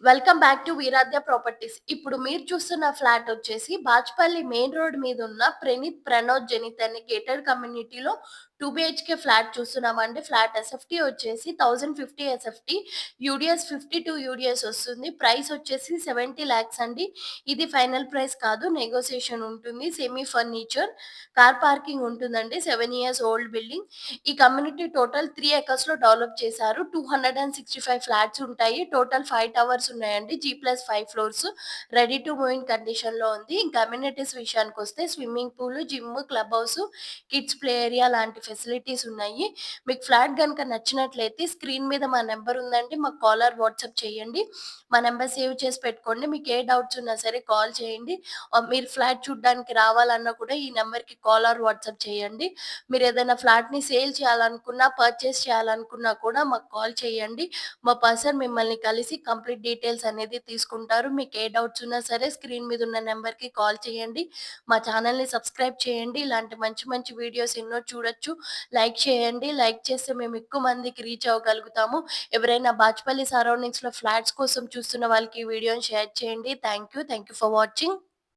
Welcome back to Veeradhya properties. ఇప్పుడు మీరు చూస్తున్న ఫ్లాట్ వచ్చేసి బాచ్పల్లి మెయిన్ రోడ్ మీద ఉన్న ప్రణీత్ ప్రణోద్ జనిత్ అనే గేటెడ్ కమ్యూనిటీలో 2 బిహెచ్‌కే ఫ్లాట్ చూస్తున్నామండి. ఫ్లాట్ ఎస్ఎఫ్‌టి వచ్చేసి 1050 ఎస్ఎఫ్‌టి, యూడిఎస్ 52 యూడిఎస్ వస్తుంది. ప్రైస్ వచ్చేసి 70 లాక్స్ అండి. ఇది ఫైనల్ ప్రైస్ కాదు, నెగోషియేషన్ ఉంటుంది. సెమీ ఫర్నిచర్, కార్ పార్కింగ్ ఉంటుందండి. 7 ఇయర్స్ ఓల్డ్ బిల్డింగ్. ఈ కమ్యూనిటీ టోటల్ 3 ఎకర్స్‌లో డెవలప్ చేశారు. 265 ఫ్లాట్స్ ఉంటాయి. టోటల్ 5 టవర్స్ ఉన్నాయండి. G+5 floors. Ready to move in కండిషన్‌లో ఉంది. ఇంకా అమ్యూనిటీస్ విషయానికొస్తే swimming pool, gym, club house, kids play area లాంటి ఫెసిలిటీస్ ఉన్నాయి. మీకు ఫ్లాట్ గనుక నచ్చినట్లయితే స్క్రీన్ మీద మా నంబర్ ఉందండి. మాకు కాల్ ఆర్ వాట్సాప్ చేయండి. మా నంబర్ సేవ్ చేసి పెట్టుకోండి. మీకు ఏ డౌట్స్ ఉన్నా సరే కాల్ చేయండి. మీరు ఫ్లాట్ చూడ్డానికి రావాలన్నా కూడా ఈ నంబర్‌కి కాల్ ఆర్ వాట్సాప్ చేయండి. మీరేదైనా ఫ్లాట్‌ని సేల్ చేయాలనుకున్నా, పర్చేస్ చేయాలనుకున్నా కూడా మాకు కాల్ చేయండి. మా పర్సన్ మిమ్మల్ని కలిసి కంప్లీట్ డీటెయిల్స్ అనేది తీసుకుంటారు. మీకు ఏ డౌట్స్ ఉన్నా సరే స్క్రీన్ మీద ఉన్న నంబర్‌కి కాల్ చేయండి. మా ఛానల్‌ని సబ్స్క్రైబ్ చేయండి. ఇలాంటి మంచి మంచి వీడియోస్ ఎన్నో చూడొచ్చు. లైక్ చేయండి. లైక్ చేస్తే మేము ఎక్కువ మందికి రీచ్ అవ్వగలుగుతాము. ఎవరైనా బాచ్పల్లి సరౌండింగ్స్‌లో ఫ్లాట్స్ కోసం చూస్తున్న వాళ్ళకి ఈ వీడియోని షేర్ చేయండి. Thank you for watching.